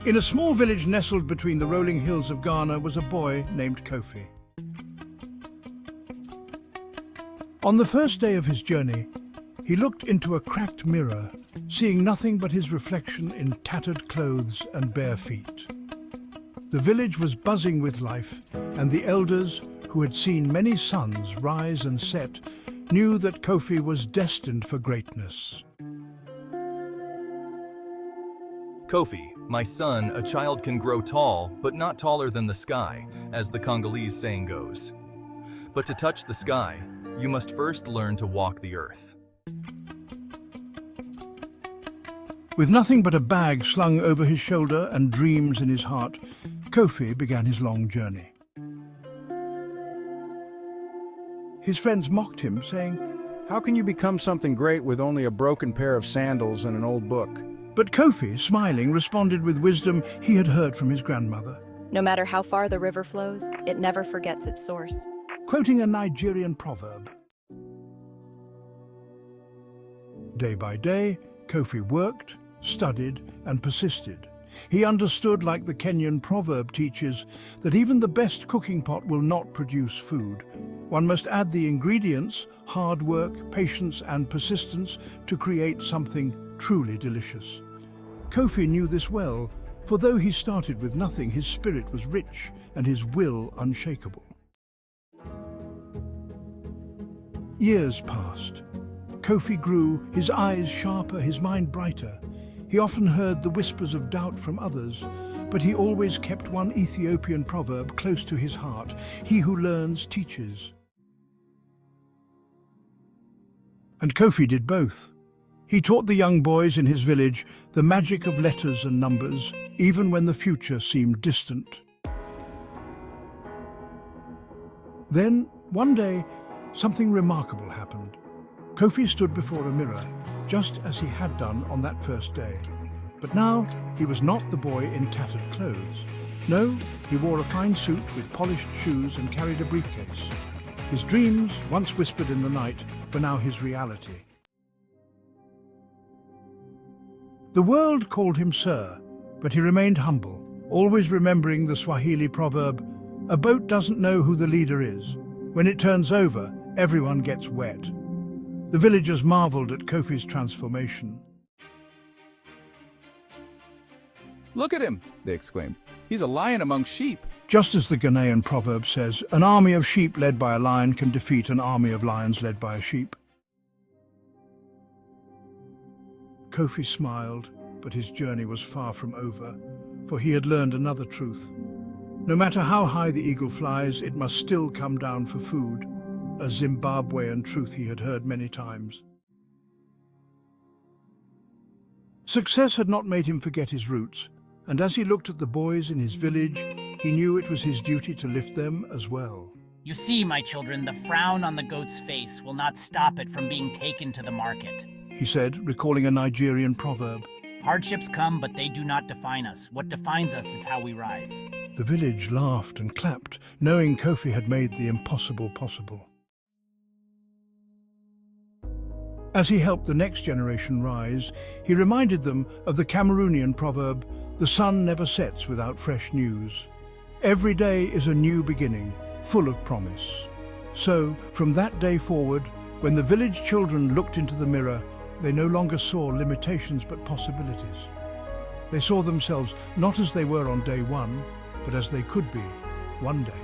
In a small village nestled between the rolling hills of Ghana was a boy named Kofi. On the first day of his journey, he looked into a cracked mirror, seeing nothing but his reflection in tattered clothes and bare feet. The village was buzzing with life, and the elders, who had seen many suns rise and set, knew that Kofi was destined for greatness. Kofi, my son, a child can grow tall, but not taller than the sky, as the Congolese saying goes. But to touch the sky, you must first learn to walk the earth. With nothing but a bag slung over his shoulder and dreams in his heart, Kofi began his long journey. His friends mocked him, saying, "How can you become something great with only a broken pair of sandals and an old book?" But Kofi, smiling, responded with wisdom he had heard from his grandmother. No matter how far the river flows, it never forgets its source. Quoting a Nigerian proverb. Day by day, Kofi worked, studied, and persisted. He understood, like the Kenyan proverb teaches, that even the best cooking pot will not produce food. One must add the ingredients, hard work, patience, and persistence to create something truly delicious. Kofi knew this well, for though he started with nothing, his spirit was rich and his will unshakable. Years passed. Kofi grew, his eyes sharper, his mind brighter. He often heard the whispers of doubt from others, but he always kept one Ethiopian proverb close to his heart: "He who learns teaches." And Kofi did both. He taught the young boys in his village the magic of letters and numbers, even when the future seemed distant. Then, one day, something remarkable happened. Kofi stood before a mirror, just as he had done on that first day. But now, he was not the boy in tattered clothes. No, he wore a fine suit with polished shoes and carried a briefcase. His dreams, once whispered in the night, were now his reality. The world called him Sir, but he remained humble, always remembering the Swahili proverb, "A boat doesn't know who the leader is. When it turns over, everyone gets wet." The villagers marveled at Kofi's transformation. "Look at him!" they exclaimed. "He's a lion among sheep." Just as the Ghanaian proverb says, an army of sheep led by a lion can defeat an army of lions led by a sheep. Kofi smiled, but his journey was far from over, for he had learned another truth. No matter how high the eagle flies, it must still come down for food, a Zimbabwean truth he had heard many times. Success had not made him forget his roots, and as he looked at the boys in his village, he knew it was his duty to lift them as well. You see, my children, the frown on the goat's face will not stop it from being taken to the market. He said, recalling a Nigerian proverb. Hardships come, but they do not define us. What defines us is how we rise. The village laughed and clapped, knowing Kofi had made the impossible possible. As he helped the next generation rise, he reminded them of the Cameroonian proverb, "The sun never sets without fresh news." Every day is a new beginning, full of promise. So, from that day forward, when the village children looked into the mirror, they no longer saw limitations but possibilities. They saw themselves not as they were on day one, but as they could be one day.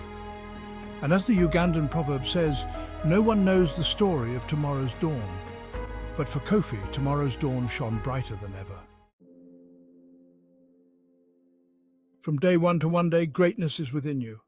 And as the Ugandan proverb says, no one knows the story of tomorrow's dawn. But for Kofi, tomorrow's dawn shone brighter than ever. From day one to one day, greatness is within you.